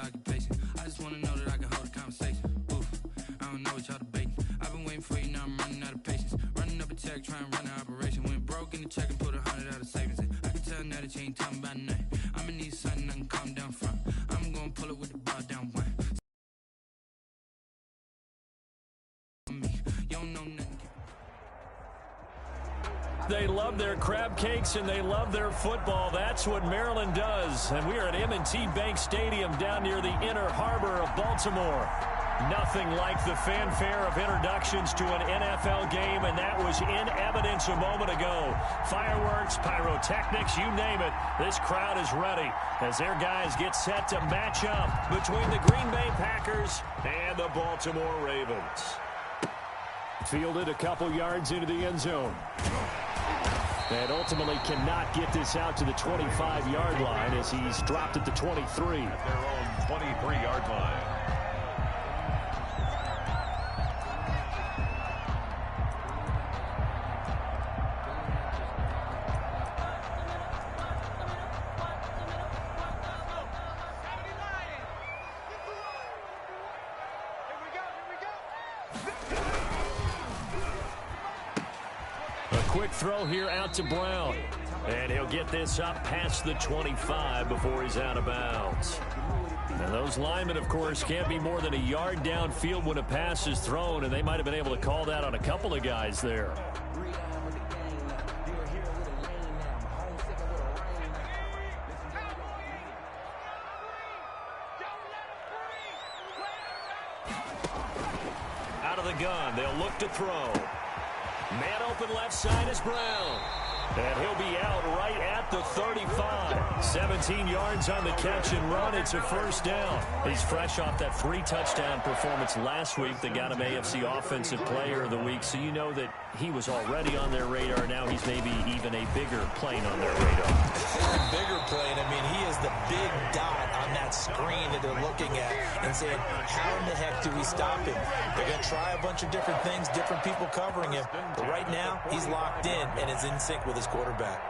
Occupation. I just wanna know that I can hold a conversation. Oof, I don't know what y'all debating. I've been waiting for you, now I'm running out of patience. Running up a check, trying to run an operation. Went broke in the check and put 100 out of savings in. I can tell now that you ain't talking about nothing. I'ma need something I can calm down from. I'm gonna pull it with the ball down one. You don't know nothing. They love their crab cakes and they love their football. That's what Maryland does. And we are at M&T Bank Stadium down near the Inner Harbor of Baltimore. Nothing like the fanfare of introductions to an NFL game, and that was in evidence a moment ago. Fireworks, pyrotechnics, you name it. This crowd is ready as their guys get set to match up between the Green Bay Packers and the Baltimore Ravens. Fielded a couple yards into the end zone. And ultimately cannot get this out to the 25-yard line as he's dropped at the 23. At their own 23-yard line. Quick throw here out to Brown. And he'll get this up past the 25 before he's out of bounds. And those linemen, of course, can't be more than a yard downfield when a pass is thrown, and they might have been able to call that on a couple of guys there. Out of the gun, they'll look to throw. Man open left side is Brown. And he'll be out right at the 35. 17 yards on the catch and run. It's a first down. He's fresh off that 3-touchdown performance last week that got him AFC Offensive Player of the Week. So you know that he was already on their radar. Now he's maybe even a bigger plane on their radar. Bigger plane. I mean, he is the big dot on that screen that they're looking at and saying, how in the heck do we stop him? They're going to try a bunch of different things, different people covering him. But right now, he's locked in and is in sync with his quarterback.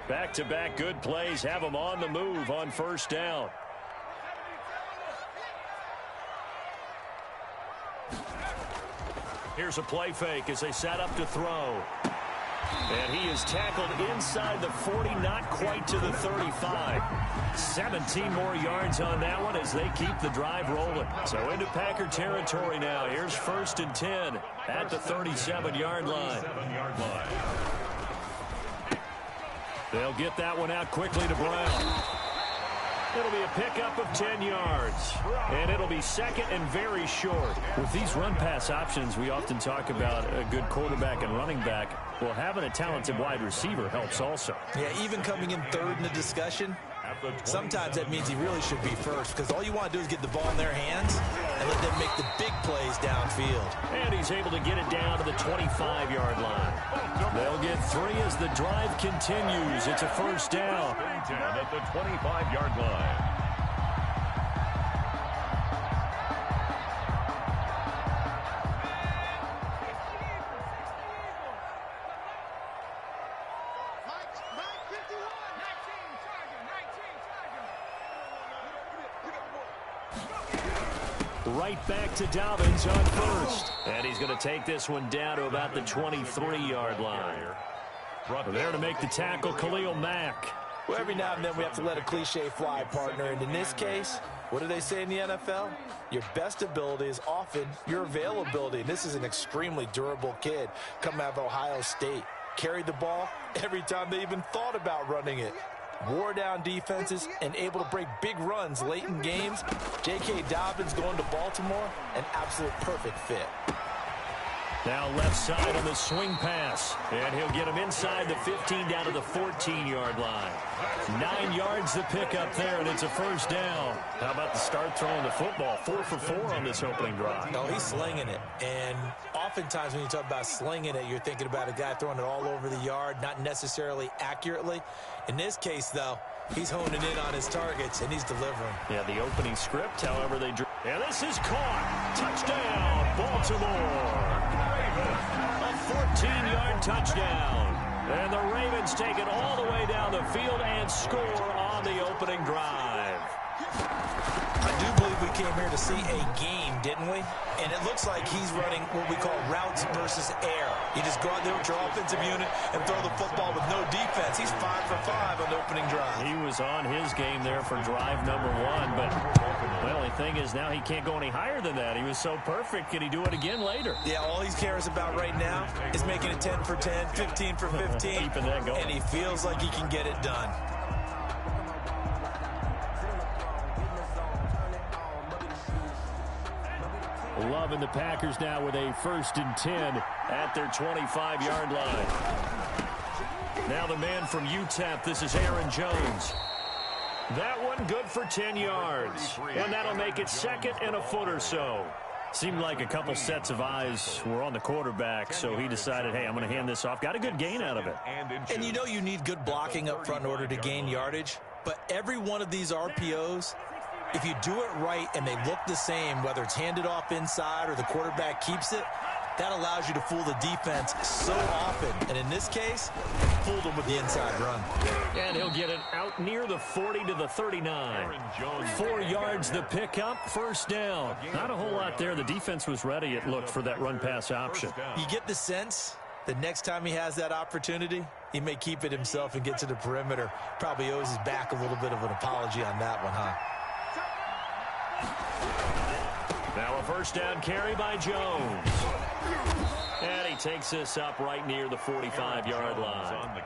Back-to-back good plays have him on the move on first down. Here's a play fake as they set up to throw. And he is tackled inside the 40, not quite to the 35. 17 more yards on that one as they keep the drive rolling. So into Packer territory now. Here's 1st and 10 at the 37-yard line. They'll get that one out quickly to Brown. It'll be a pickup of 10 yards. And it'll be second and very short. With these run-pass options, we often talk about a good quarterback and running back. Well, having a talented wide receiver helps also. Yeah, even coming in third in the discussion, sometimes that means he really should be first because all you want to do is get the ball in their hands and let them make the big plays downfield. And he's able to get it down to the 25-yard line. They'll get 3 as the drive continues. It's a first down. At the 25-yard line. Right back to Dobbins on first. And he's going to take this one down to about the 23-yard line. There to make the tackle, Khalil Mack. Well, every now and then we have to let a cliche fly, partner. And in this case, what do they say in the NFL? Your best ability is often your availability. And this is an extremely durable kid coming out of Ohio State. Carried the ball every time they even thought about running it. Wore down defenses and able to break big runs late in games. J.K. Dobbins going to Baltimore, an absolute perfect fit. Now left side on the swing pass. And he'll get him inside the 15 down to the 14-yard line. 9 yards to pick up there, and it's a first down. How about the start throwing the football? 4 for 4 on this opening drive. No, he's slinging it. And oftentimes when you talk about slinging it, you're thinking about a guy throwing it all over the yard, not necessarily accurately. In this case, though, he's honing in on his targets, and he's delivering. Yeah, the opening script, however, they drew. And this is caught. Touchdown, Baltimore. A 14-yard touchdown. And the Ravens take it all the way down the field and score on the opening drive. I do believe we came here to see a game, didn't we? And it looks like he's running what we call routes versus air. You just go out there with your offensive unit and throw the football with no defense. He's 5 for 5 on the opening drive. He was on his game there for drive number 1, but the only thing is now he can't go any higher than that. He was so perfect. Can he do it again later? Yeah, all he cares about right now is making it 10 for 10, 15 for 15. Keeping that going. And he feels like he can get it done. Loving the Packers now with a 1st and 10 at their 25-yard line. Now the man from UTEP, this is Aaron Jones. That one good for 10 yards. And that'll make it 2nd and a foot or so. Seemed like a couple sets of eyes were on the quarterback, so he decided, hey, I'm going to hand this off. Got a good gain out of it. And you know you need good blocking up front in order to gain yardage, but every one of these RPOs, if you do it right and they look the same, whether it's handed off inside or the quarterback keeps it, that allows you to fool the defense so often. And in this case, fooled them with the inside run. And he'll get it out near the 40 to the 39. 4 yards the pickup, 1st down. Not a whole lot there. The defense was ready, it looked, for that run-pass option. You get the sense the next time he has that opportunity, he may keep it himself and get to the perimeter. Probably owes his back a little bit of an apology on that one, huh? Now a 1st down carry by Jones. And he takes this up right near the 45-yard line.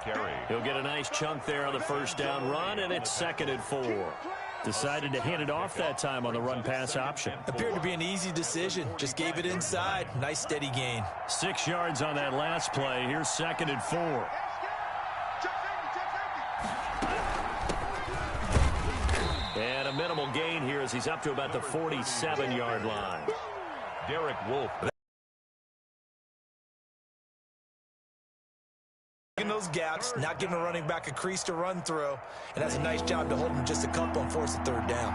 He'll get a nice chunk there on the 1st down run, and it's 2nd and 4. Decided to hand it off that time on the run-pass option. Appeared to be an easy decision. Just gave it inside. Nice steady gain. 6 yards on that last play. Here's 2nd and 4. And a minimal gain here as he's up to about the 47-yard line. Derek Wolfe. In those gaps, not giving a running back a crease to run through, and that's a nice job to hold him just a couple and force a 3rd down.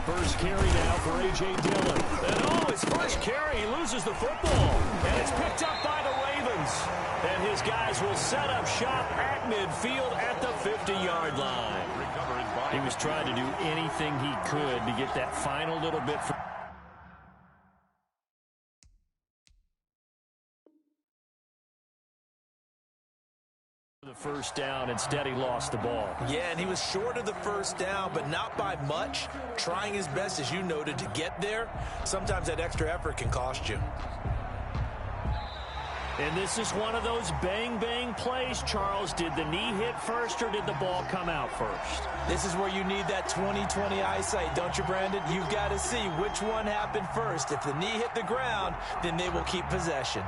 First carry now for A.J. Dillon. And his first carry, he loses the football. And it's picked up by the Ravens. And his guys will set up shop at midfield at the 50-yard line. He was trying to do anything he could to get that final little bit for the 1st down. Instead, he lost the ball. Yeah, and he was short of the 1st down, but not by much. Trying his best, as you noted, to get there. Sometimes that extra effort can cost you. And this is one of those bang-bang plays, Charles. Did the knee hit first or did the ball come out first? This is where you need that 20/20 eyesight, don't you, Brandon? You've got to see which one happened first. If the knee hit the ground, then they will keep possession.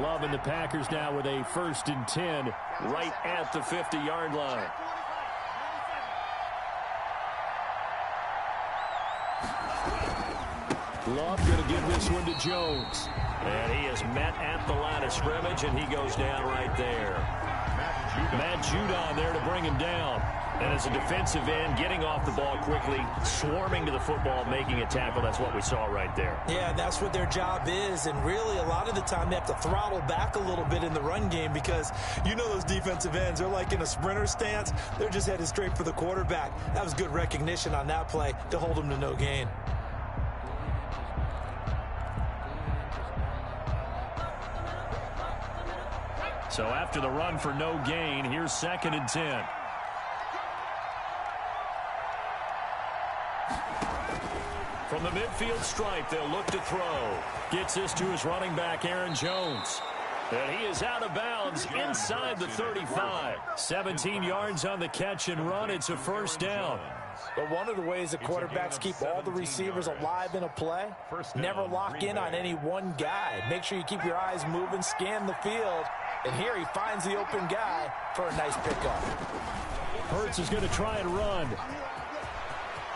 Loving the Packers now with a 1st and 10 right at the 50-yard line. Love going to give this one to Jones. And he is met at the line of scrimmage, and he goes down right there. Matt Judon there to bring him down. And as a defensive end, getting off the ball quickly, swarming to the football, making a tackle. That's what we saw right there. Yeah, and that's what their job is. And really, a lot of the time, they have to throttle back a little bit in the run game because you know those defensive ends, they're like in a sprinter stance. They're just headed straight for the quarterback. That was good recognition on that play to hold him to no gain. So after the run for no gain, here's 2nd and 10. From the midfield stripe, they'll look to throw. Gets this to his running back, Aaron Jones. And he is out of bounds inside the 35. 17 yards on the catch and run. It's a 1st down. But one of the ways the quarterbacks keep all the receivers alive in a play, never lock in on any one guy. Make sure you keep your eyes moving, scan the field. And here he finds the open guy for a nice pickup. Hurts is going to try and run.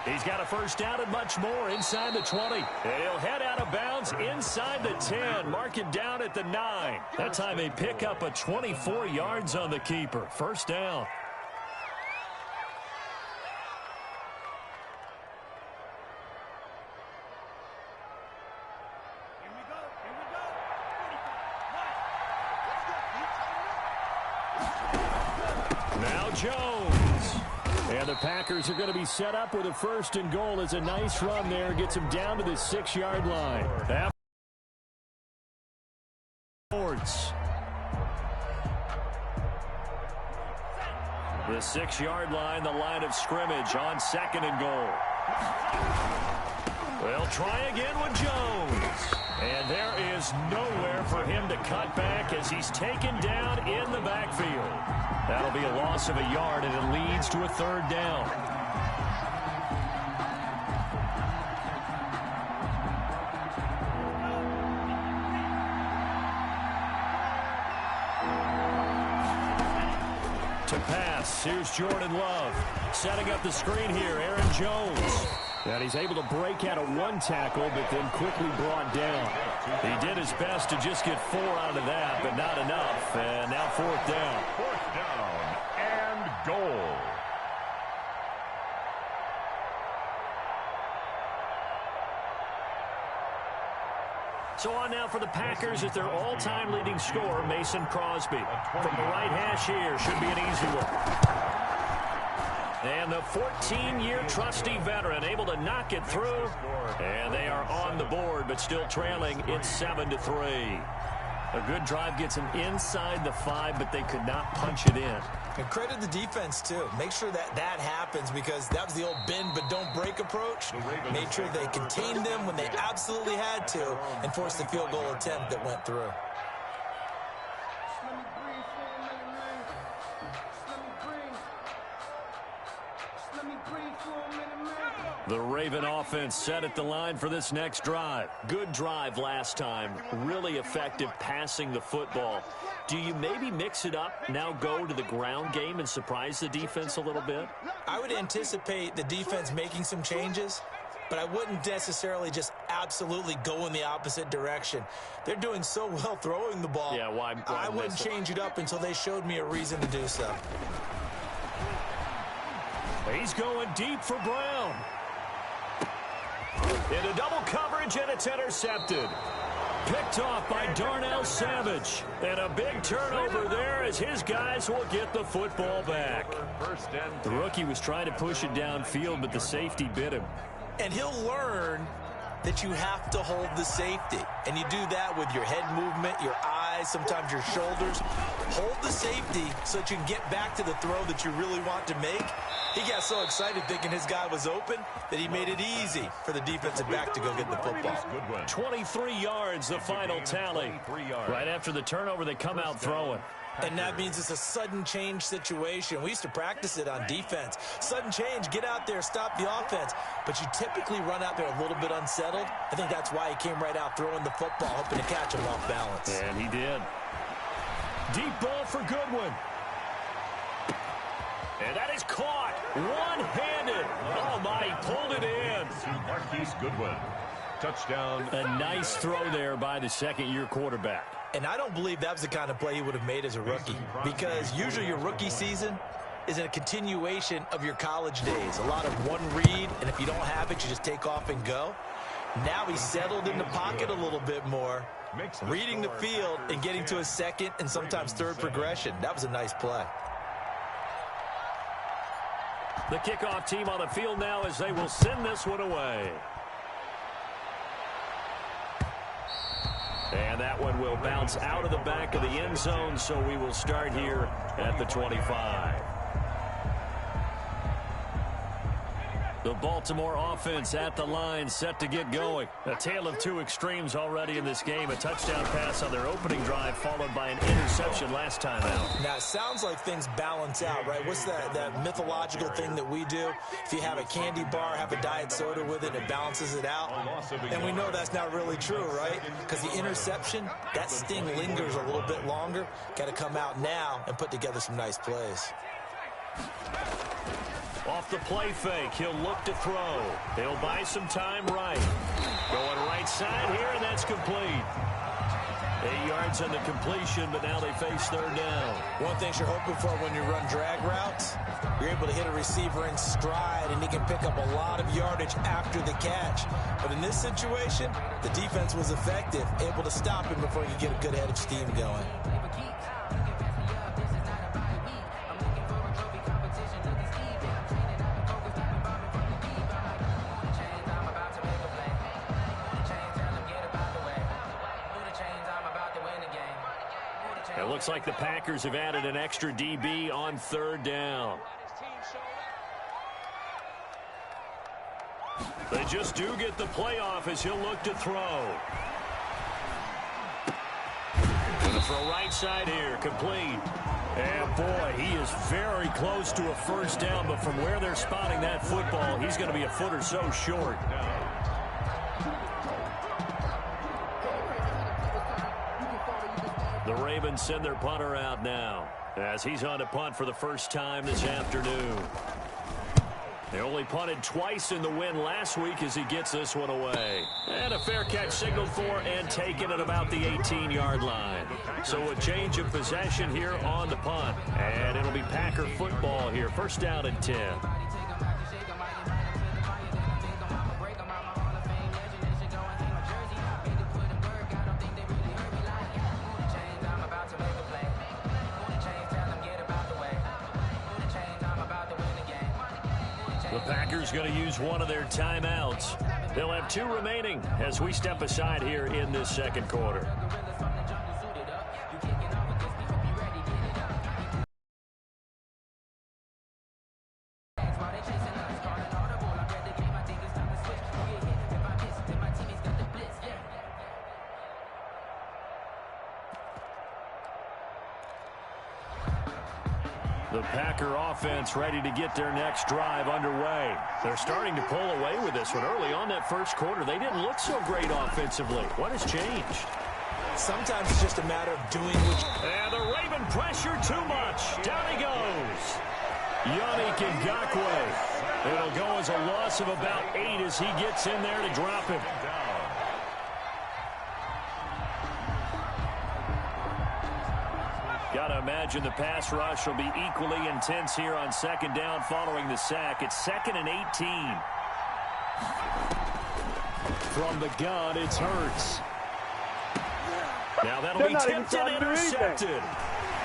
He's got a 1st down and much more inside the 20. And he'll head out of bounds inside the 10. Mark it down at the 9. That time a pickup of 24 yards on the keeper. 1st down. Jones. And the Packers are going to be set up with a 1st and goal. As a nice run there gets them down to the 6-yard line. The 6-yard line, the line of scrimmage on 2nd and goal. They'll try again with Jones. And there is nowhere for him to cut back as he's taken down in the backfield. That'll be a loss of a yard, and it leads to a 3rd down. To pass, here's Jordan Love. Setting up the screen here, Aaron Jones. And he's able to break out of 1 tackle, but then quickly brought down. He did his best to just get 4 out of that, but not enough. And now 4th down. 4th down and goal. So on now for the Packers at their all-time leading scorer, Mason Crosby. From the right hash here, should be an easy one. And the 14-year trusty veteran able to knock it through. And they are on the board, but still trailing. It's 7-3. A good drive gets them inside the 5, but they could not punch it in. And credit the defense, too. Make sure that happens, because that was the old bend but don't break approach. Made sure they contained them when they absolutely had to and forced the field goal attempt that went through. The Raven offense set at the line for this next drive. Good drive last time. Really effective passing the football. Do you maybe mix it up, now go to the ground game and surprise the defense a little bit? I would anticipate the defense making some changes, but I wouldn't necessarily just absolutely go in the opposite direction. They're doing so well throwing the ball. Yeah, why I wouldn't change it up until they showed me a reason to do so. He's going deep for Brown. Into double coverage, and it's intercepted. Picked off by Darnell Savage. And a big turnover there as his guys will get the football back. The rookie was trying to push it downfield, but the safety bit him. And he'll learn that you have to hold the safety. And you do that with your head movement, your eyes, sometimes your shoulders. Hold the safety so that you can get back to the throw that you really want to make. He got so excited thinking his guy was open that he made it easy for the defensive back to go get the football. 23 yards, the final tally. Right after the turnover, they come out throwing. And that means it's a sudden change situation. We used to practice it on defense. Sudden change, get out there, stop the offense. But you typically run out there a little bit unsettled. I think that's why he came right out throwing the football, hoping to catch him off balance. And he did. Deep ball for Goodwin. And that is caught one-handed. Oh, my, he pulled it in. Marquise Goodwin. Touchdown. A nice throw there by the second-year quarterback. And I don't believe that was the kind of play he would have made as a rookie, because usually your rookie season is a continuation of your college days. A lot of one read, and if you don't have it, you just take off and go. Now he's settled in the pocket a little bit more, reading the field and getting to his second and sometimes third progression. That was a nice play. The kickoff team on the field now as they will send this one away. And that one will bounce out of the back of the end zone, so we will start here at the 25. The Baltimore offense at the line, set to get going. A tale of two extremes already in this game. A touchdown pass on their opening drive, followed by an interception last time out. Now, it sounds like things balance out, right? What's that mythological thing that we do? If you have a candy bar, have a diet soda with it, it balances it out. And we know that's not really true, right? Because the interception, that sting lingers a little bit longer. Got to come out now and put together some nice plays. Off the play fake, he'll look to throw. He'll buy some time right. Going right side here, and that's complete. 8 yards on the completion, but now they face third down. One thing you're hoping for when you run drag routes, you're able to hit a receiver in stride, and he can pick up a lot of yardage after the catch. But in this situation, the defense was effective, able to stop him before he could get a good head of steam going. It looks like the Packers have added an extra DB on third down. They just do get the playoff as he'll look to throw. Going to throw right side here, complete. And boy, he is very close to a first down, but from where they're spotting that football, he's going to be a foot or so short. The Ravens send their punter out now as he's on to punt for the first time this afternoon. They only punted twice in the win last week as he gets this one away. And a fair catch signaled for and taken at about the 18-yard line. So a change of possession here on the punt. And it'll be Packer football here. First down and 10. The Packers going to use one of their timeouts. They'll have 2 remaining as we step aside here in this second quarter. The Packer offense ready to get their next drive underway. They're starting to pull away with this one. Early on that first quarter, they didn't look so great offensively. What has changed? Sometimes it's just a matter of doing what you... And the Raven pressure too much. Down he goes. Yannick Ngakoue. It'll go as a loss of about 8 as he gets in there to drop him. Got to imagine the pass rush will be equally intense here on second down following the sack. It's 2nd and 18. From the gun, it's Hurts. Now that'll be tipped and intercepted.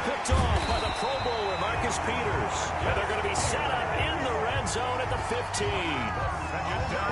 Picked off by the Pro Bowler, Marcus Peters. And they're going to be set up in the red zone at the 15.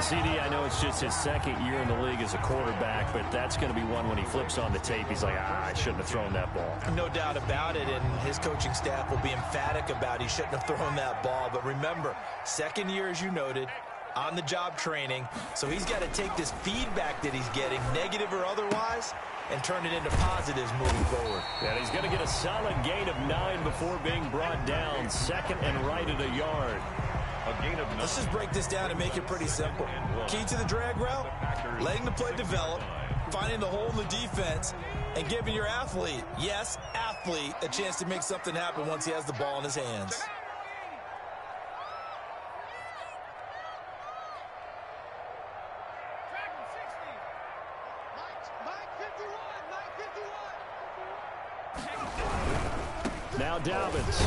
CD, I know it's just his second year in the league as a quarterback, but that's going to be one when he flips on the tape. He's like, I shouldn't have thrown that ball. No doubt about it, and his coaching staff will be emphatic about he shouldn't have thrown that ball. But remember, second year, as you noted, on-the-job training, so he's got to take this feedback that he's getting, negative or otherwise, and turn it into positives moving forward. And he's going to get a solid gain of 9 before being brought down. 2nd and right at a yard. Let's just break this down and make it pretty simple. Key to the drag route, letting the play develop, finding the hole in the defense, and giving your athlete, yes, athlete, a chance to make something happen once he has the ball in his hands. Now Dobbins.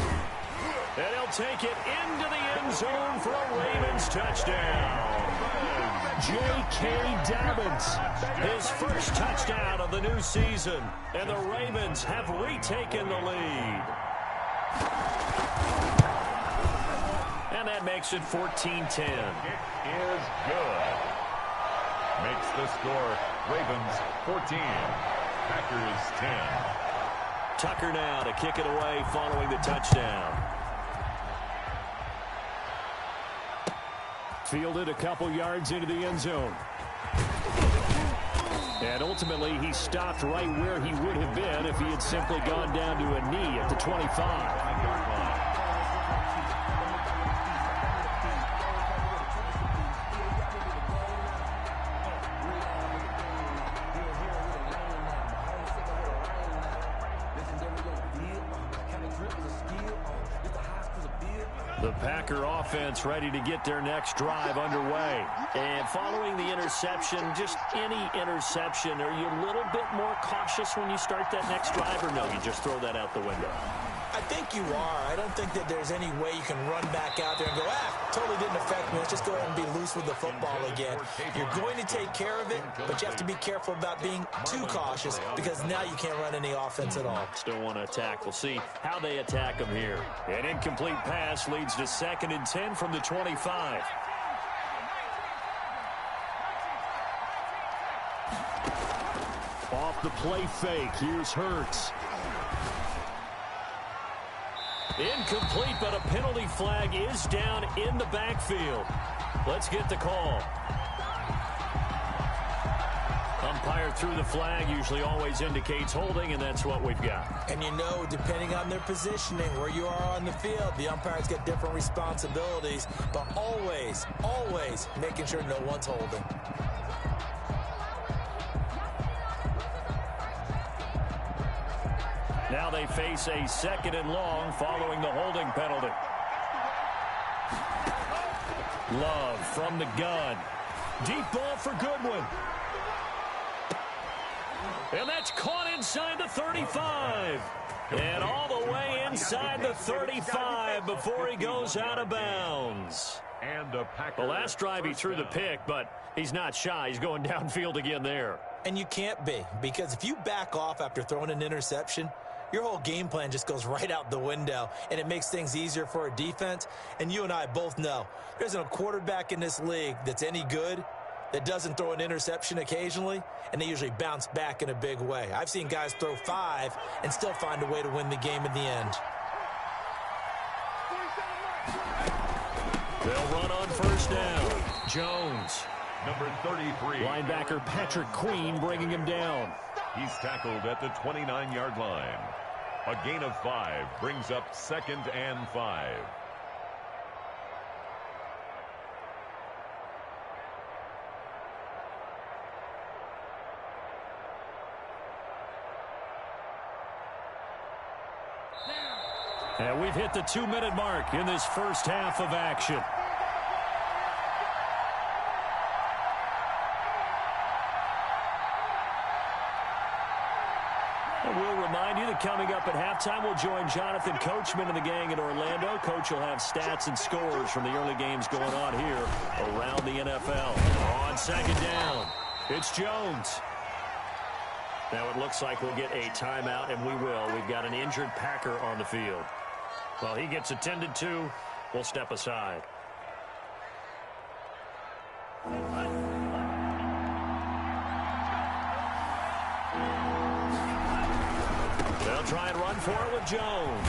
And he'll take it into the end zone for a Ravens touchdown. J.K. Dobbins, his first touchdown of the new season. And the Ravens have retaken the lead. And that makes it 14-10. It is good. Makes the score Ravens 14, Packers 10. Tucker now to kick it away following the touchdown. Fielded a couple yards into the end zone. And ultimately, he stopped right where he would have been if he had simply gone down to a knee at the 25. The Packer offense ready to get their next drive underway. And following the interception, just any interception, are you a little bit more cautious when you start that next drive, or no, you just throw that out the window? I think you are. I don't think that there's any way you can run back out there and go, totally didn't affect me. Let's just go ahead and be loose with the football again. You're going to take care of it, but you have to be careful about being too cautious because now you can't run any offense at all. Still want to attack. We'll see how they attack them here. An incomplete pass leads to 2nd and 10 from the 25. Off the play fake, here's Hurts. Incomplete, but a penalty flag is down in the backfield. Let's get the call. Umpire threw the flag, usually always indicates holding, and that's what we've got. And you know, depending on their positioning, where you are on the field, the umpires get different responsibilities, but always, always making sure no one's holding. Now they face a 2nd and long following the holding penalty. Love from the gun. Deep ball for Goodwin. And that's caught inside the 35. And all the way inside the 35 before he goes out of bounds. And a Packer. The last drive he threw the pick, but he's not shy. He's going downfield again there. And you can't be, because if you back off after throwing an interception, your whole game plan just goes right out the window, and it makes things easier for a defense. And you and I both know there isn't a quarterback in this league that's any good that doesn't throw an interception occasionally, and they usually bounce back in a big way. I've seen guys throw 5 and still find a way to win the game in the end. They'll run on first down. Jones. Number 33. Linebacker Patrick Queen bringing him down. He's tackled at the 29-yard line. A gain of 5 brings up 2nd and 5. And we've hit the 2-minute mark in this first half of action. And we'll remind you that coming up at halftime, we'll join Jonathan Coachman and the gang in Orlando. Coach will have stats and scores from the early games going on here around the NFL. On 2nd down, it's Jones. Now it looks like we'll get a timeout, and we will. We've got an injured Packer on the field. Well, he gets attended to. We'll step aside. They'll try and run for it with Jones.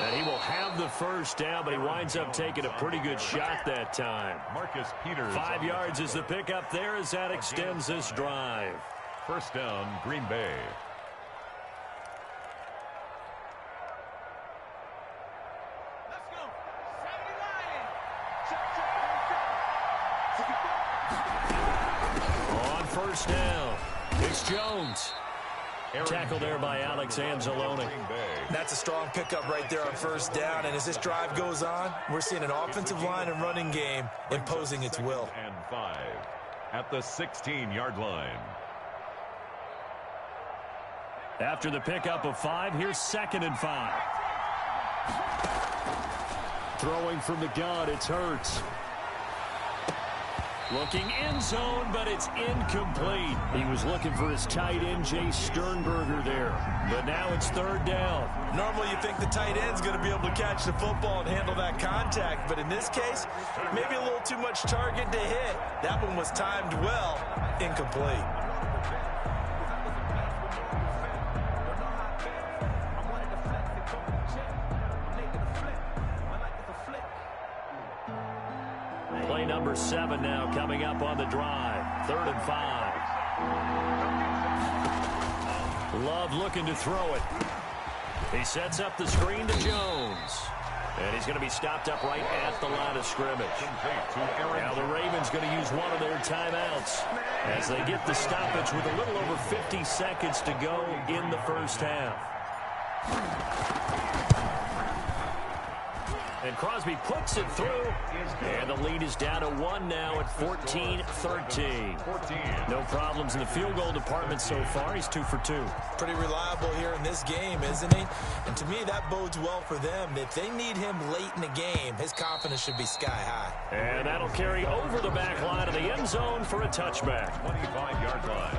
And he will have the first down, but he winds up taking a pretty good shot that time. Marcus Peters. 5 yards is the pickup there as that extends this drive. First down, Green Bay. On first down, it's Jones. Tackle there by Alex Anzalone. That's a strong pickup right there on first down, and as this drive goes on, we're seeing an offensive line and running game imposing its will. And 5 at the 16-yard line. After the pickup of 5, here's 2nd and 5. Throwing from the gun, it's Hurts. Looking end zone, but it's incomplete. He was looking for his tight end, Jay Sternberger there. But now it's 3rd down. Normally you think the tight end's going to be able to catch the football and handle that contact, but in this case, maybe a little too much target to hit. That one was timed well, incomplete. Play number 7 now coming up on the drive. 3rd and 5. Love looking to throw it. He sets up the screen to Jones. And he's going to be stopped up right at the line of scrimmage. Now the Ravens going to use one of their timeouts as they get the stoppage with a little over 50 seconds to go in the first half. And Crosby puts it through. And the lead is down to 1 now at 14-13. No problems in the field goal department so far. He's 2 for 2. Pretty reliable here in this game, isn't he? And to me, that bodes well for them. If they need him late in the game, his confidence should be sky high. And that'll carry over the back line of the end zone for a touchback. 25-yard line.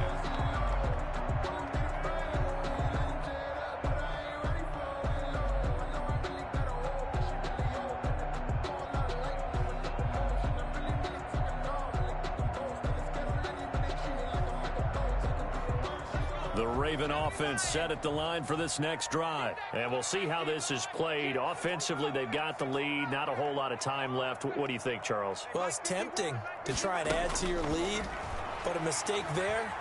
The Raven offense set at the line for this next drive. And we'll see how this is played. Offensively, they've got the lead. Not a whole lot of time left. What do you think, Charles? Well, it's tempting to try and add to your lead, but a mistake there,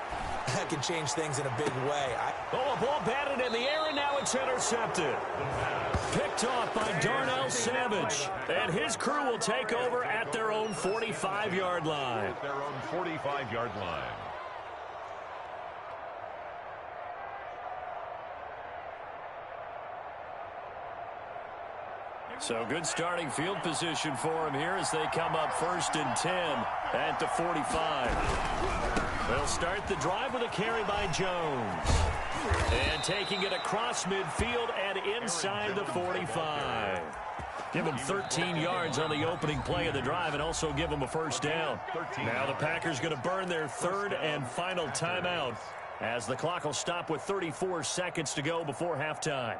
that can change things in a big way. A ball batted in the air, and now it's intercepted. Picked off by Darnell Savage. And his crew will take over at their own 45-yard line. At their own 45-yard line. So good starting field position for him here as they come up 1st and 10 at the 45. They'll start the drive with a carry by Jones. And taking it across midfield and inside the 45. Give him 13 yards on the opening play of the drive and also give him a first down. Now the Packers going to burn their 3rd and final timeout as the clock will stop with 34 seconds to go before halftime.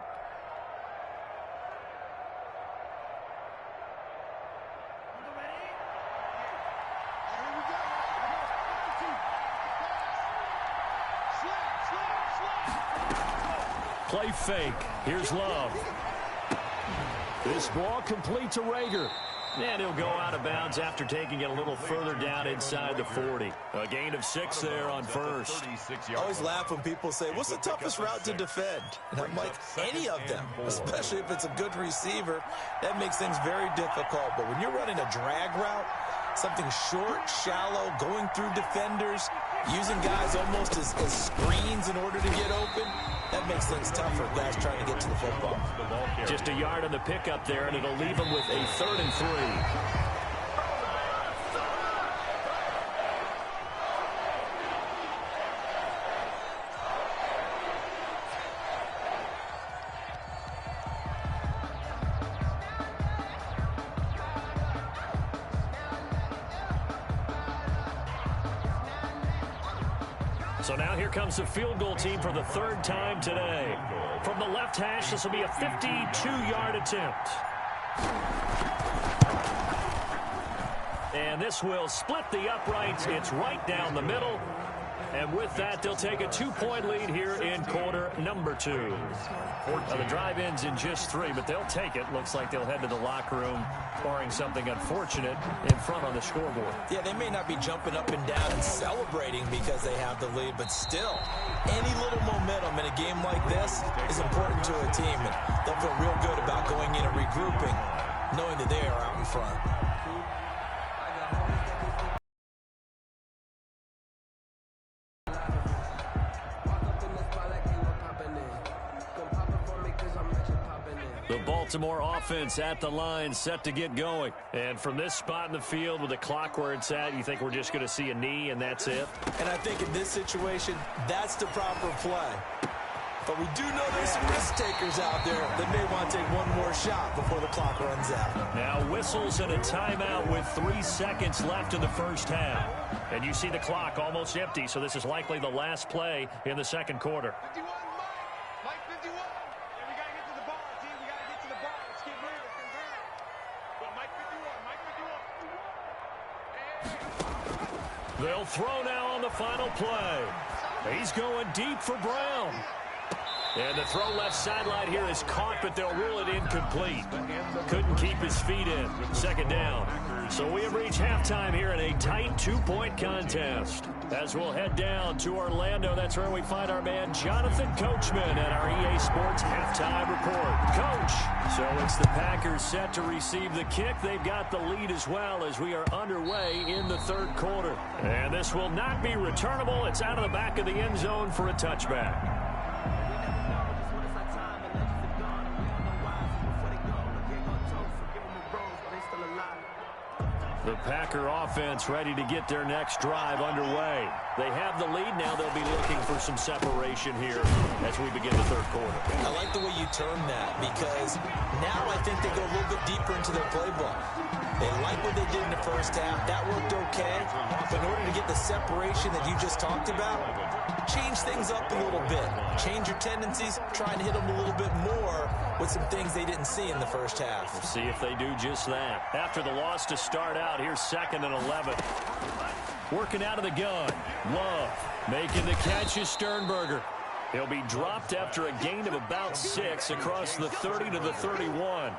Play fake. Here's Love. This ball complete to Rager. And he'll go out of bounds after taking it a little further down inside the 40. A gain of 6 there on first. I always laugh when people say, what's the toughest route to defend? And I'm like, any of them, especially if it's a good receiver. That makes things very difficult. But when you're running a drag route, something short, shallow, going through defenders, using guys almost as screens in order to get open, that makes things tougher, guys trying to get to the football. Just a yard on the pickup there, and it'll leave them with a 3rd and 3. So now here comes the field goal team for the 3rd time today. From the left hash, this will be a 52-yard attempt. And this will split the uprights. It's right down the middle. And with that, they'll take a 2-point lead here in quarter number 2. Now, the drive ends in just 3, but they'll take it. Looks like they'll head to the locker room, barring something unfortunate in front on the scoreboard. Yeah, they may not be jumping up and down and celebrating because they have the lead, but still, any little momentum in a game like this is important to a team, and they'll feel real good about going in and regrouping, knowing that they are out in front. The Baltimore offense at the line, set to get going. And from this spot in the field with the clock where it's at, you think we're just going to see a knee and that's it? And I think in this situation, that's the proper play. But we do know there's some risk takers out there that may want to take one more shot before the clock runs out. Now whistles and a timeout with 3 seconds left in the first half. And you see the clock almost empty, so this is likely the last play in the second quarter. 51, Mike 51. Yeah, we got to get to the bar, team. We got to get to the bar. Let's get moving. Well, Mike 51, They'll throw now on the final play. He's going deep for Brown. And the throw left sideline here is caught, but they'll rule it incomplete. Couldn't keep his feet in. Second down. So we have reached halftime here in a tight 2-point contest. As we'll head down to Orlando, that's where we find our man Jonathan Coachman at our EA Sports Halftime Report. Coach, so it's the Packers set to receive the kick. They've got the lead as well as we are underway in the third quarter. And this will not be returnable. It's out of the back of the end zone for a touchback. The Packer offense ready to get their next drive underway. They have the lead. Now they'll be looking for some separation here as we begin the third quarter. I like the way you term that because now I think they go a little bit deeper into their playbook. They like what they did in the first half. That worked okay. But in order to get the separation that you just talked about, change things up a little bit. Change your tendencies. Try and hit them a little bit more with some things they didn't see in the first half. We'll see if they do just that. After the loss to start out, here's 2nd and 11. Working out of the gun. Love making the catch is Sternberger. He'll be dropped after a gain of about 6 across the 30 to the 31.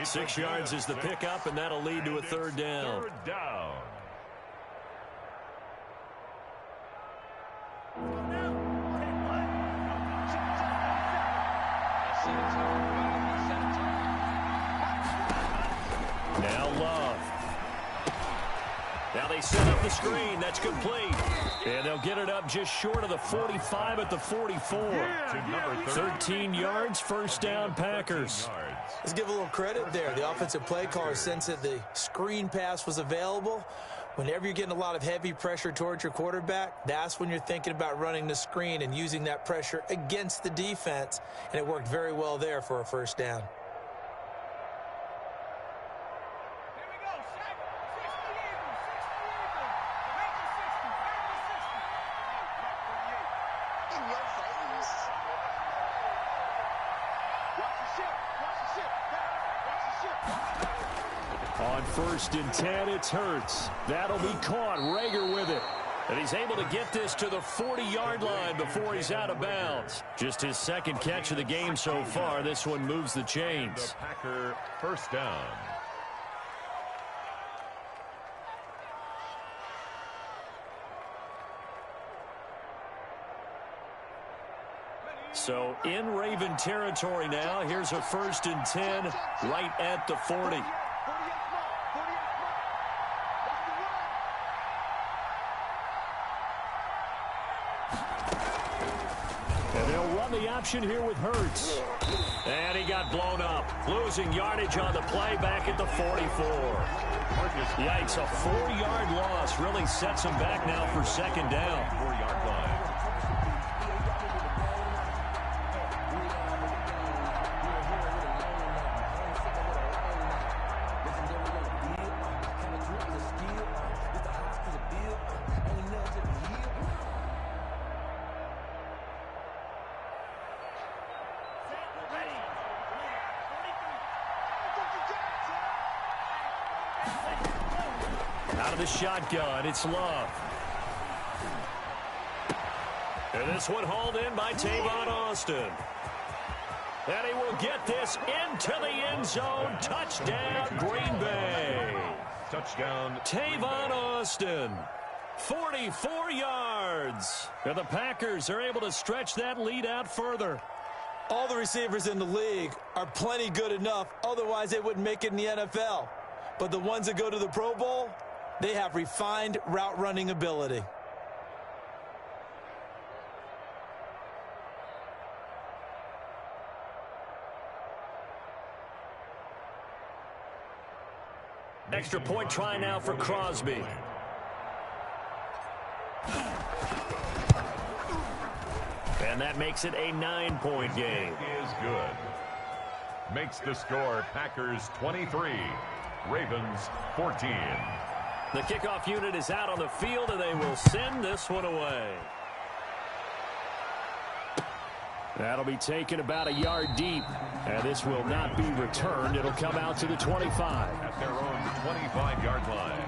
6 yards is the pickup, and that'll lead to a third down. Third down. Now Love. Now they set up the screen. That's complete. And they'll get it up just short of the 45 at the 44. 13 yards, first down, Packers. Let's give a little credit there. The offensive play caller sensed that the screen pass was available. Whenever you're getting a lot of heavy pressure towards your quarterback, that's when you're thinking about running the screen and using that pressure against the defense. And it worked very well there for a first down. On 1st and 10, it's Hurts. That'll be caught. Rager with it. And he's able to get this to the 40-yard line before he's out of bounds. Just his second catch of the game so far. This one moves the chains. The Packer first down. So in Raven territory now. Here's a 1st and 10 right at the 40. And they'll run the option here with Hurts. And he got blown up. Losing yardage on the play back at the 44. Yikes, a 4-yard loss really sets him back now for second down. 4-yard line. Out of the shotgun, it's Love. And this one hauled in by Tavon Austin. And he will get this into the end zone. Touchdown, Green Bay. Touchdown. Tavon Austin, 44 yards. And the Packers are able to stretch that lead out further. All the receivers in the league are plenty good enough. Otherwise, they wouldn't make it in the NFL. But the ones that go to the Pro Bowl, they have refined route running ability. Extra point try now for Crosby. And that makes it a 9-point game. Is good. Makes the score Packers 23, Ravens 14. The kickoff unit is out on the field, and they will send this one away. That'll be taken about a yard deep, and this will not be returned. It'll come out to the 25. At their own 25-yard line.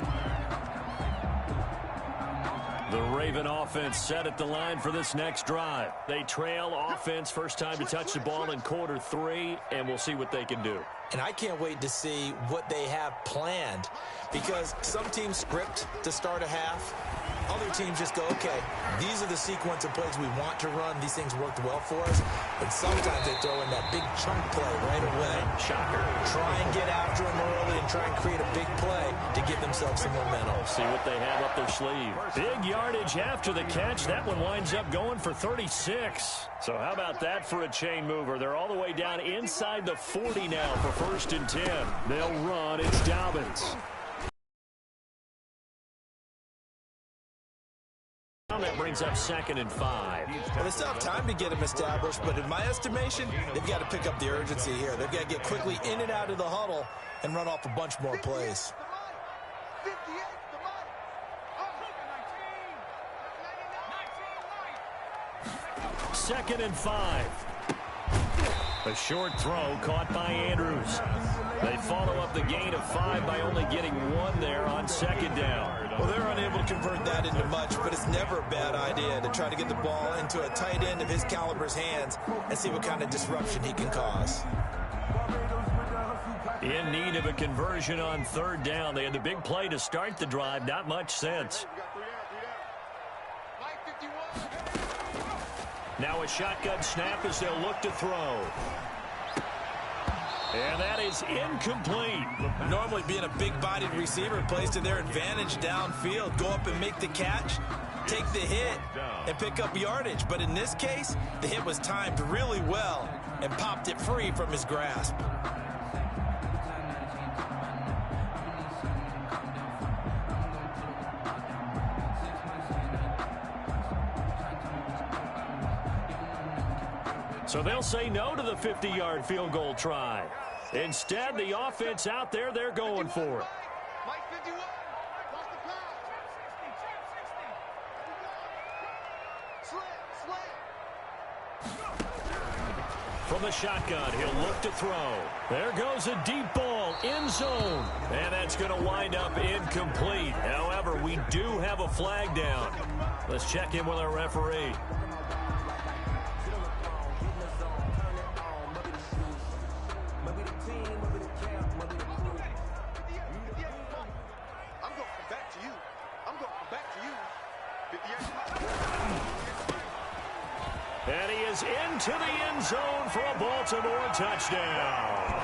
The Raven offense set at the line for this next drive. They trail offense first time to touch the ball in quarter 3, and we'll see what they can do. And I can't wait to see what they have planned, because some teams script to start a half. Other teams just go, okay, these are the sequence of plays we want to run. These things worked well for us. But sometimes they throw in that big chunk play right away. Shocker. Try and get after them early and try and create a big play to give themselves some momentum. See what they have up their sleeve. Big yardage after the catch. That one winds up going for 36. So how about that for a chain mover? They're all the way down inside the 40 now for 1st and 10. They'll run. It's Dobbins. That brings up 2nd and 5. Well, they still have time to get them established, but in my estimation, they've got to pick up the urgency here. They've got to get quickly in and out of the huddle and run off a bunch more plays. 2nd and 5. A short throw caught by Andrews. They follow up the gain of 5 by only getting 1 there on 2nd down. Well, they're unable to could convert that into much, but it's never a bad idea to try to get the ball into a tight end of his caliber's hands and see what kind of disruption he can cause. In need of a conversion on third down. They had the big play to start the drive. Not much sense. Now a shotgun snap as they'll look to throw. And that is incomplete. Normally being a big-bodied receiver plays to their advantage downfield. Go up and make the catch, take the hit, and pick up yardage. But in this case, the hit was timed really well and popped it free from his grasp. So they'll say no to the 50-yard field goal try. Instead, the offense out there, they're going for it. From the shotgun, he'll look to throw. There goes a deep ball, end zone. And that's going to wind up incomplete. However, we do have a flag down. Let's check in with our referee. And he is into the end zone for a Baltimore touchdown.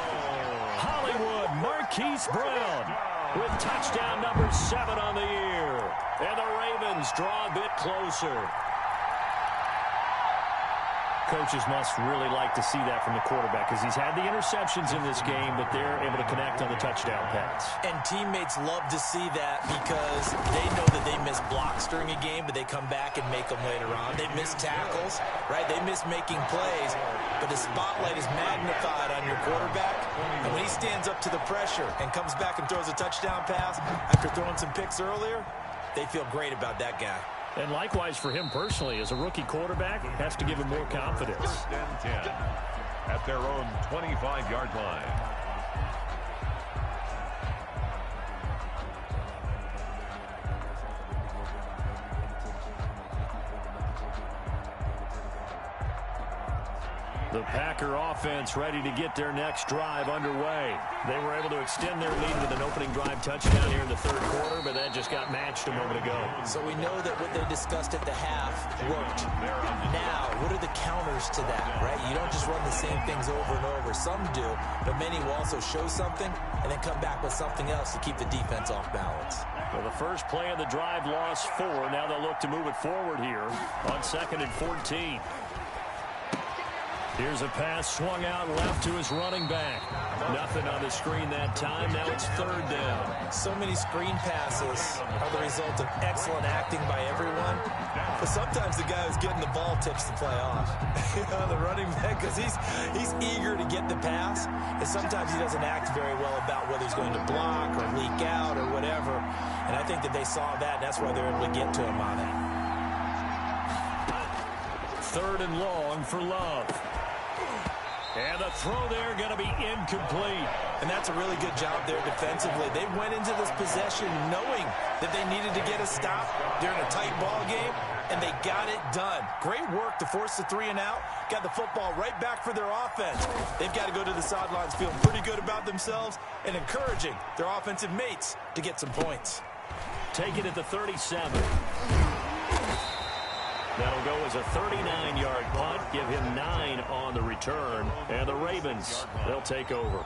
Hollywood Marquise Brown with touchdown number 7 on the year. And the Ravens draw a bit closer. Coaches must really like to see that from the quarterback because he's had the interceptions in this game, but they're able to connect on the touchdown pass. And teammates love to see that because they know that they miss blocks during a game, but they come back and make them later on. They miss tackles, right? They miss making plays, but the spotlight is magnified on your quarterback. And when he stands up to the pressure and comes back and throws a touchdown pass after throwing some picks earlier, they feel great about that guy. And likewise for him personally, as a rookie quarterback, has to give him more confidence. 1st and 10 at their own 25-yard line. The Packer offense ready to get their next drive underway. They were able to extend their lead with an opening drive touchdown here in the 3rd quarter, but that just got matched a moment ago. So we know that what they discussed at the half worked. Now, what are the counters to that, right? You don't just run the same things over and over. Some do, but many will also show something and then come back with something else to keep the defense off balance. Well, the first play of the drive lost 4. Now they'll look to move it forward here on 2nd and 14. Here's a pass swung out left to his running back. Nothing on the screen that time. Now it's 3rd down. So many screen passes are the result of excellent acting by everyone. But sometimes the guy who's getting the ball tips the play off. The running back, because he's eager to get the pass. And sometimes he doesn't act very well about whether he's going to block or leak out or whatever. And I think that they saw that, and that's why they're able to get to him on it. 3rd and long for Love. And the throw there going to be incomplete. And that's a really good job there defensively. They went into this possession knowing that they needed to get a stop during a tight ball game, and they got it done. Great work to force the 3 and out. Got the football right back for their offense. They've got to go to the sidelines feeling pretty good about themselves and encouraging their offensive mates to get some points. Take it at the 37. That'll go as a 39-yard punt. Give him 9 on the return. And the Ravens, they'll take over.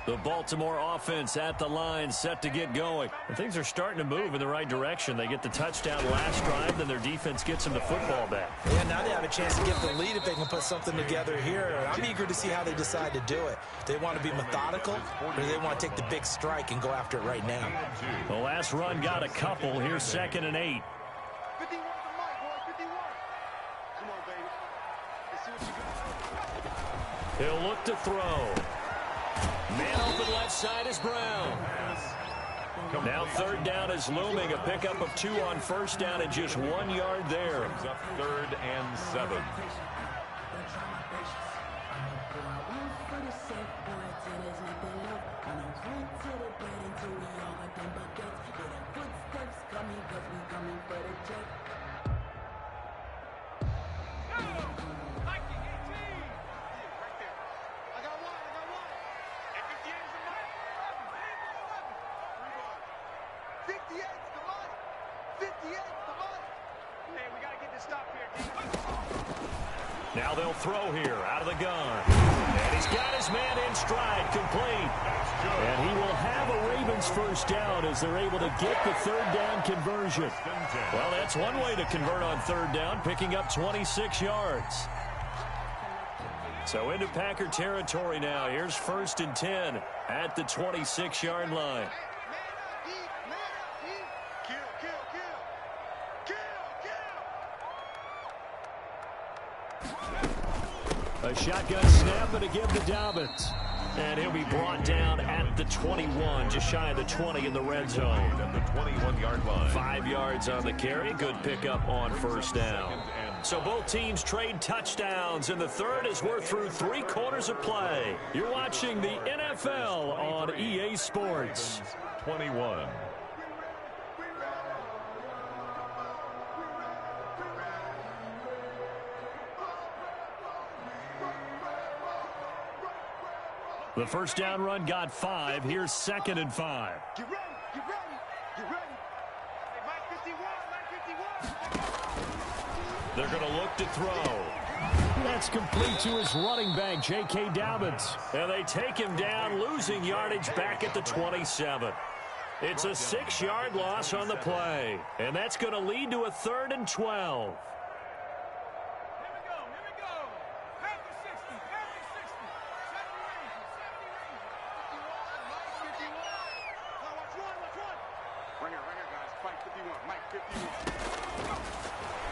The Baltimore offense at the line, set to get going. And things are starting to move in the right direction. They get the touchdown last drive, then their defense gets them the football back. Yeah, now they have a chance to get the lead if they can put something together here. I'm eager to see how they decide to do it. Do they want to be methodical, or do they want to take the big strike and go after it right now? The last run got a couple. Here's 2nd and 8. 51 for Mike, boy, 51. Come on, baby. Let's see what you got. He'll look to throw. Man open left side is Brown. Now 3rd down is looming. A pickup of 2 on 1st down and just 1 yard there. Brings up 3rd and 7. Now they'll throw here out of the gun. And he's got his man in stride, complete. And he will have a Ravens first down as they're able to get the third down conversion. Well, that's one way to convert on third down, picking up 26 yards. So into Packer territory now. Here's 1st and 10 at the 26-yard line. A shotgun snap and a give to Dobbins. And he'll be brought down at the 21, just shy of the 20 in the red zone. At the 21-yard line. 5 yards on the carry. Good pickup on first down. So both teams trade touchdowns, and the third as we're through 3 quarters of play. You're watching the NFL on EA Sports. 21. The first down run got 5. Here's 2nd and 5. Get ready, get ready, get ready. Hey, Mike 51, Mike 51. They're going to look to throw. That's complete to his running back, J.K. Dobbins. And they take him down, losing yardage back at the 27. It's a 6-yard loss on the play. And that's going to lead to a 3rd and 12.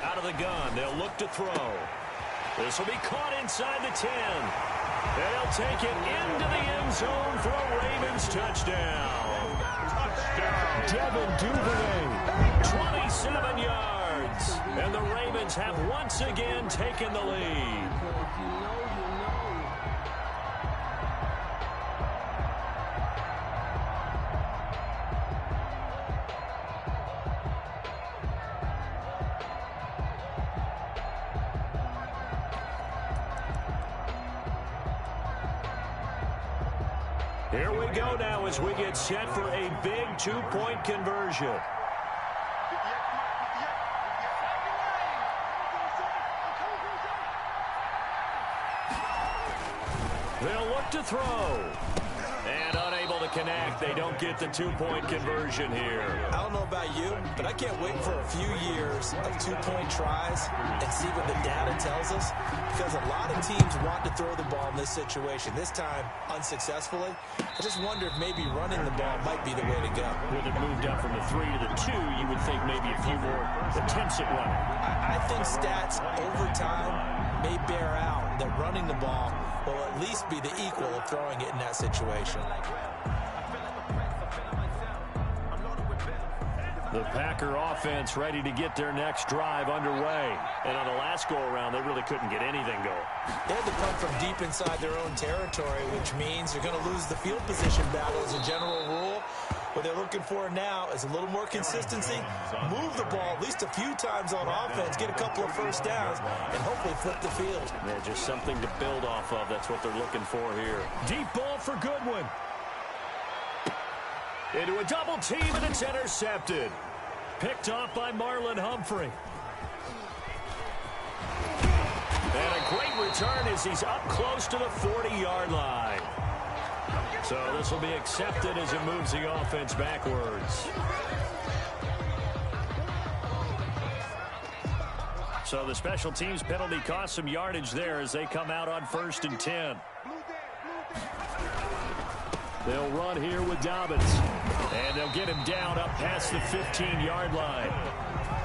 Out of the gun, they'll look to throw. This will be caught inside the 10. And they'll take it into the end zone for a Ravens touchdown. Devin Duvernay, 27 yards. And the Ravens have once again taken the lead. Here we go now as we get set for a big 2-point conversion. They'll look to throw. And unable to connect. They don't get the 2-point conversion here. I don't know about you, but I can't wait for a few years of 2-point tries and see what the data tells us, because a lot of teams want to throw the ball in this situation. This time, unsuccessfully. I just wonder if maybe running the ball might be the way to go. With it moved up from the 3 to the 2, you would think maybe a few more attempts at running. I think stats over time may bear out that running the ball will at least be the equal of throwing it in that situation. The Packer offense ready to get their next drive underway. And on the last go-around, they really couldn't get anything going. They had to come from deep inside their own territory, which means they're going to lose the field position battle as a general rule. What they're looking for now is a little more consistency, move the ball at least a few times on offense, get a couple of first downs, and hopefully flip the field. Yeah, just something to build off of. That's what they're looking for here. Deep ball for Goodwin. Into a double team, and it's intercepted. Picked off by Marlon Humphrey. And a great return as he's up close to the 40-yard line. So this will be accepted as it moves the offense backwards. So the special teams penalty cost some yardage there as they come out on 1st and 10. They'll run here with Dobbins. And they'll get him down up past the 15-yard line.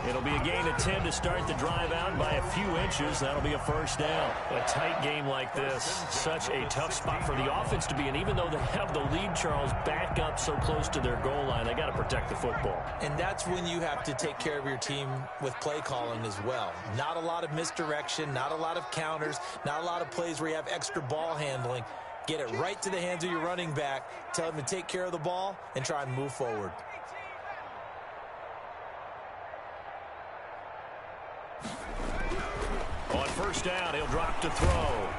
It'll be a gain of 10 to start the drive out by a few inches. That'll be a first down. A tight game like this, such a tough spot for the offense to be in. Even though they have the lead, Charles, back up so close to their goal line, they got to protect the football. And that's when you have to take care of your team with play calling as well. Not a lot of misdirection, not a lot of counters, not a lot of plays where you have extra ball handling. Get it right to the hands of your running back. Tell him to take care of the ball and try and move forward. On first down, he'll drop to throw.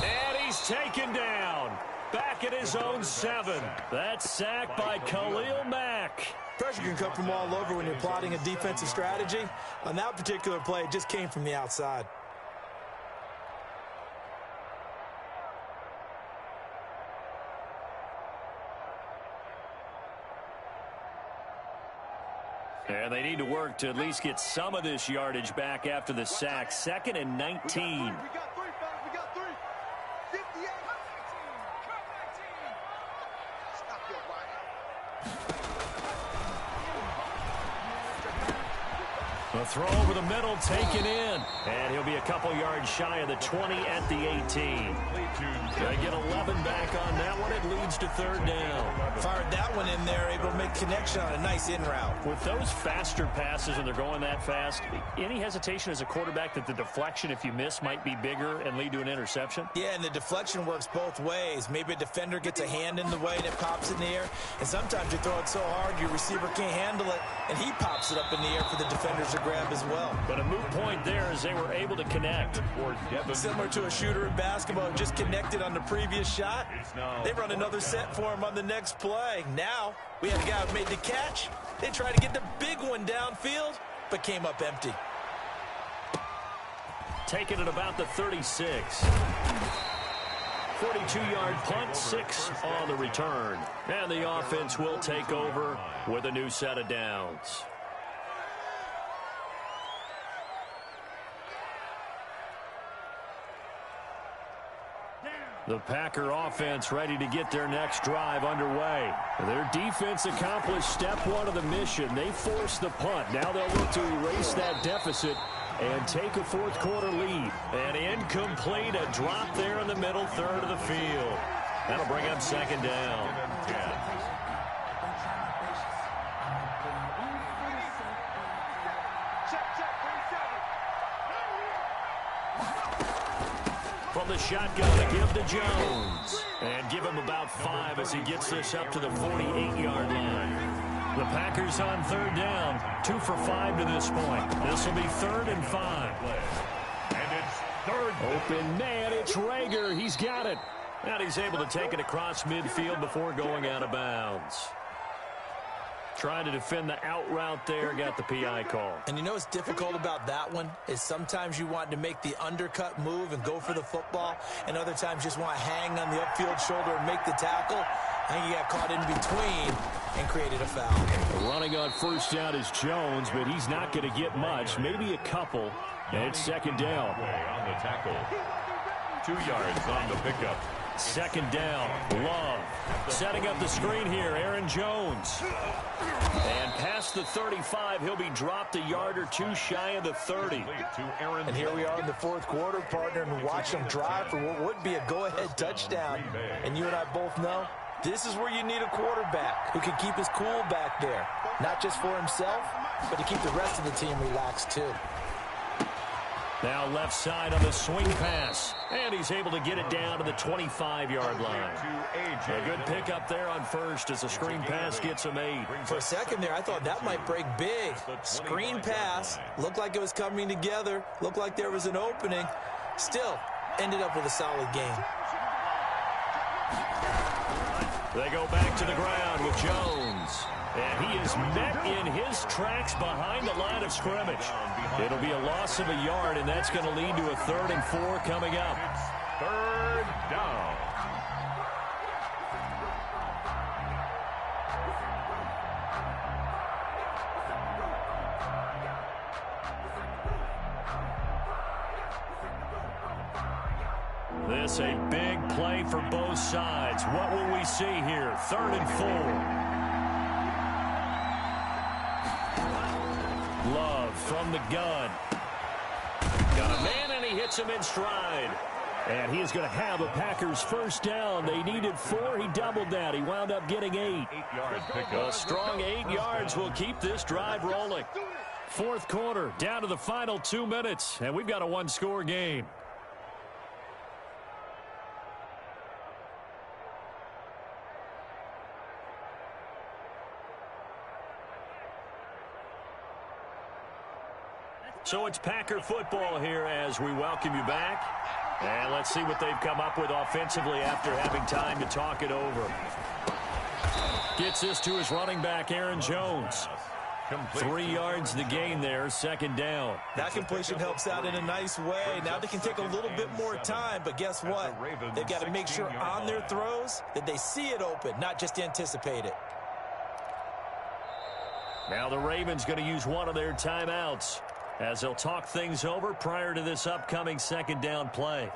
And he's taken down. Back at his own 7. That's sacked by Khalil Mack. Pressure can come from all over when you're plotting a defensive strategy. On that particular play, it just came from the outside. And they need to work to at least get some of this yardage back after the sack. 2nd and 19. We got 3, fellas. We got 3. 58. Stop your body. The throw over the middle, taken in. And he'll be a couple yards shy of the 20 at the 18. They get 11 back on that one. It leads to 3rd down. Fired that one in there, able to make connection on a nice in route. With those faster passes, and they're going that fast, any hesitation as a quarterback that the deflection, if you miss, might be bigger and lead to an interception? Yeah, and the deflection works both ways. Maybe a defender gets a hand in the way and it pops in the air. And sometimes you throw it so hard your receiver can't handle it, and he pops it up in the air for the defenders to grab as well. But a moot point there as they were able to connect. Similar to a shooter in basketball, just connected on the previous shot. They run another set for him on the next play. Now, we have a guy who made the catch. They tried to get the big one downfield, but came up empty. Taken at about the 36. 42-yard punt, 6 on the return. And the offense will take over with a new set of downs. The Packer offense ready to get their next drive underway. Their defense accomplished step 1 of the mission. They forced the punt. Now they'll look to erase that deficit and take a 4th quarter lead. And incomplete, a drop there in the middle third of the field. That'll bring up 2nd down. From the shotgun to give to Jones. And give him about 5 as he gets this up to the 48-yard line. The Packers on 3rd down. 2 for 5 to this point. This will be 3rd and 5. And it's 3rd. Open man, it's Rager. He's got it. And he's able to take it across midfield before going out of bounds. Trying to defend the out route there, got the PI call. And you know what's difficult about that one is sometimes you want to make the undercut move and go for the football, and other times just want to hang on the upfield shoulder and make the tackle. I think he got caught in between and created a foul. Running on first down is Jones, but he's not going to get much, maybe a couple, and it's 2nd down. On the tackle. 2 yards on the pickup. 2nd down, Love. Setting up the screen here, Aaron Jones. And past the 35, he'll be dropped a yard or 2 shy of the 30. And here we are in the 4th quarter, partner, and watch them drive for what would be a go-ahead touchdown. And you and I both know this is where you need a quarterback who can keep his cool back there. Not just for himself, but to keep the rest of the team relaxed too. Now left side on the swing pass. And he's able to get it down to the 25-yard line. A good pickup there on first as the screen pass gets him 8. For a second there, I thought that might break big. Screen pass. Looked like it was coming together. Looked like there was an opening. Still, ended up with a solid game. They go back to the ground with Jones. And he is met in his tracks behind the line of scrimmage. It'll be a loss of a yard, and that's going to lead to a 3rd and 4 coming up. 3rd down. This a big play for both sides. What will we see here? 3rd and 4. Love from the gun. Got a man, and he hits him in stride. And he is going to have a Packers first down. They needed 4. He doubled that. He wound up getting 8. 8-yard pickup. A strong 8 yards will keep this drive rolling. 4th quarter, down to the final 2 minutes. And we've got a 1-score game. So it's Packer football here as we welcome you back. And let's see what they've come up with offensively after having time to talk it over. Gets this to his running back, Aaron Jones. 3 yards the gain there, second down. That completion helps out in a nice way. Now they can take a little bit more time, but guess what? They've got to make sure on their throws that they see it open, not just anticipate it. Now the Ravens going to use one of their timeouts as they'll talk things over prior to this upcoming second down play.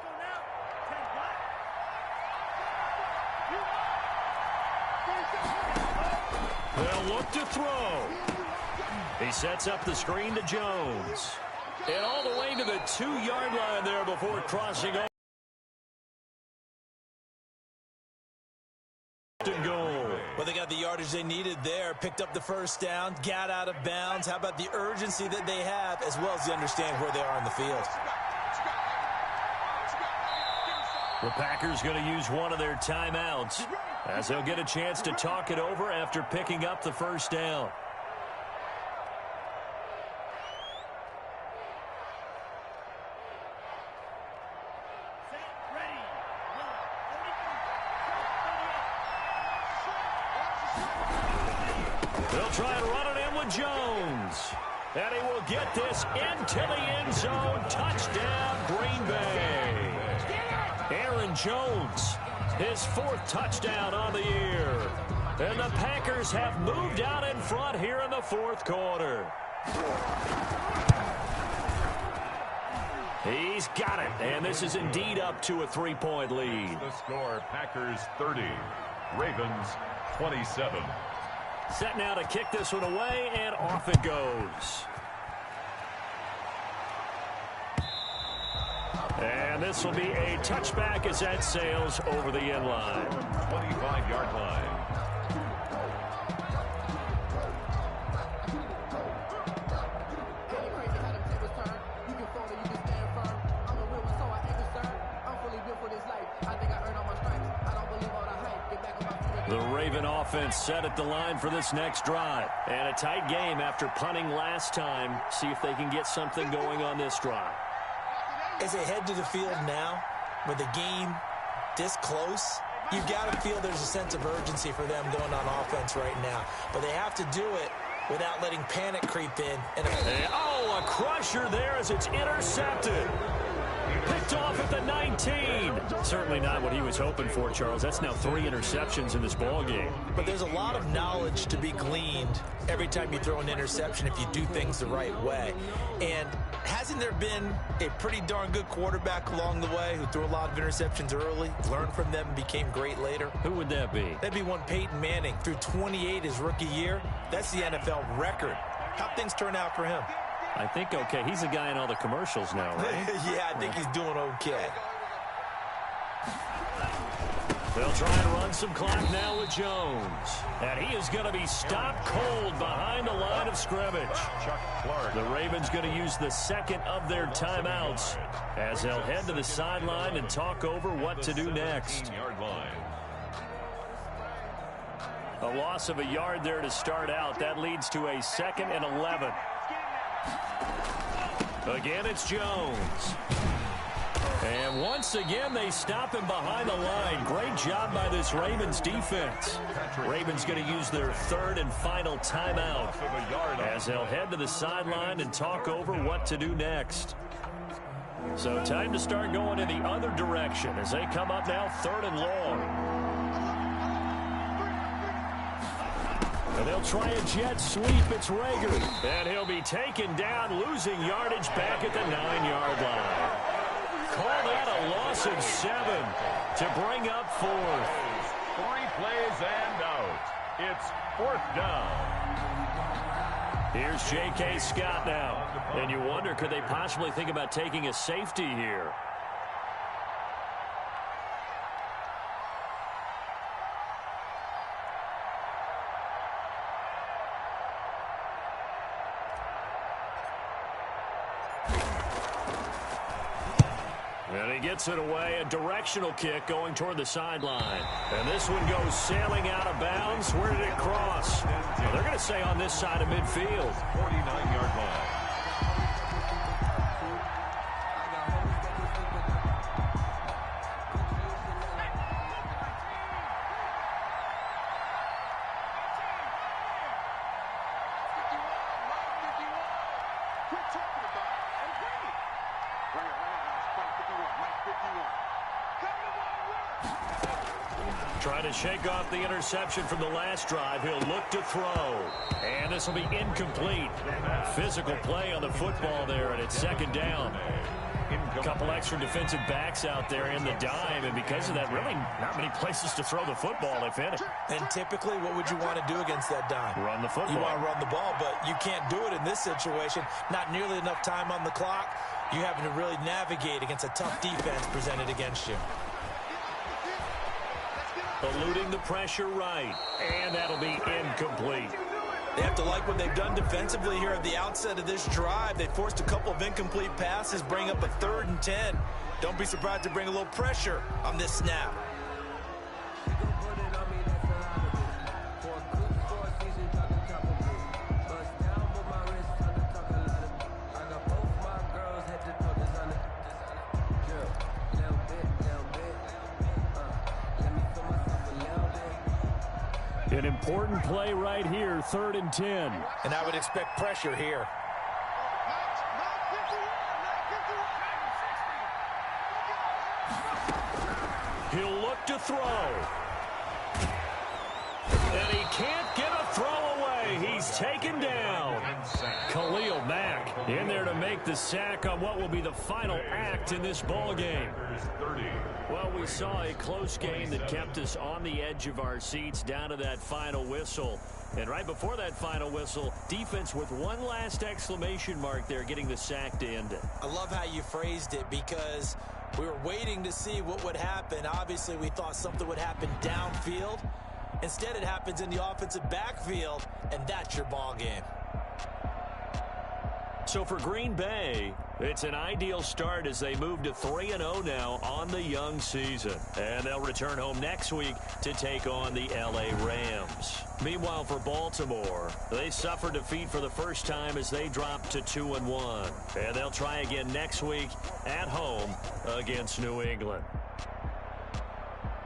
They'll look to throw. He sets up the screen to Jones. And all the way to the 2-yard line there before crossing over. Goal. Well, they got the yardage they needed there, picked up the first down, got out of bounds. How about the urgency that they have, as well as they understand where they are in the field? The Packers going to use one of their timeouts as they'll get a chance to talk it over after picking up the first down. They'll try and run it in with Jones. And he will get this into the end zone. Touchdown, Green Bay. Aaron Jones, his 4th touchdown on the year. And the Packers have moved out in front here in the 4th quarter. He's got it. And this is indeed up to a 3-point lead. The score, Packers 30, Ravens 27. Set now to kick this one away, and off it goes. And this will be a touchback as that sails over the end line. 25-yard line. The Raven offense set at the line for this next drive. And a tight game after punting last time. See if they can get something going on this drive. As they head to the field now, with the game this close, you've got to feel there's a sense of urgency for them going on offense right now. But they have to do it without letting panic creep in. And a crusher there as it's intercepted. Picked off at the 19. Certainly not what he was hoping for, Charles. That's now 3 interceptions in this ball game. But there's a lot of knowledge to be gleaned every time you throw an interception if you do things the right way. And hasn't there been a pretty darn good quarterback along the way who threw a lot of interceptions early, learned from them, and became great later? Who would that be? That'd be one Peyton Manning. Threw 28 his rookie year. That's the NFL record. How'd things turn out for him? I think okay. He's the guy in all the commercials now, right? Yeah, I think he's doing okay. They'll try and run some clock now with Jones. And he is going to be stopped cold behind the line of scrimmage. Chuck Clark. The Ravens going to use the second of their timeouts as they'll head to the sideline and talk over what to do next. 17-yard line. A loss of a yard there to start out. That leads to a 2nd and 11. Again, it's Jones. And once again, they stop him behind the line. Great job by this Ravens defense. Ravens going to use their 3rd and final timeout as they'll head to the sideline and talk over what to do next. So time to start going in the other direction as they come up now 3rd and long. And they'll try a jet sweep. It's Rager. And he'll be taken down, losing yardage back at the 9-yard line. Call that a loss of 7 to bring up 4th. 3 plays and out. It's 4th down. Here's J.K. Scott now. And you wonder, could they possibly think about taking a safety here? And he gets it away, a directional kick going toward the sideline. And this one goes sailing out of bounds. Where did it cross? Well, they're going to say on this side of midfield. 49-yard line. Trying to shake off the interception from the last drive. He'll look to throw. And this will be incomplete. Physical play on the football there, and it's second down. A couple extra defensive backs out there in the dime, and because of that, really not many places to throw the football, if any. And typically, what would you want to do against that dime? Run the football. You want to run the ball, but you can't do it in this situation. Not nearly enough time on the clock. You having to really navigate against a tough defense presented against you. Eluding the pressure right, and that'll be incomplete. They have to like what they've done defensively here at the outset of this drive. They forced a couple of incomplete passes, bring up a 3rd and 10. Don't be surprised to bring a little pressure on this snap. An important play right here, 3rd and 10. And I would expect pressure here. He'll look to throw. And he can't get a throw away. He's taken down. Khalil Mack in there to make the sack on what will be the final act in this ball game. Well, we saw a close game that kept us on the edge of our seats down to that final whistle. And right before that final whistle, defense with one last exclamation mark there, getting the sack to end it. I love how you phrased it, because we were waiting to see what would happen. Obviously, we thought something would happen downfield. Instead, it happens in the offensive backfield, and that's your ball game. So for Green Bay, it's an ideal start as they move to 3-0 now on the young season. And they'll return home next week to take on the LA Rams. Meanwhile, for Baltimore, they suffered defeat for the first time as they dropped to 2-1. And they'll try again next week at home against New England.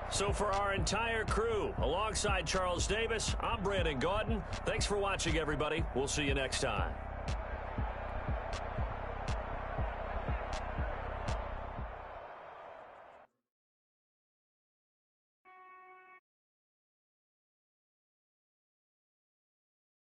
So for our entire crew, alongside Charles Davis, I'm Brandon Gaudin. Thanks for watching, everybody. We'll see you next time.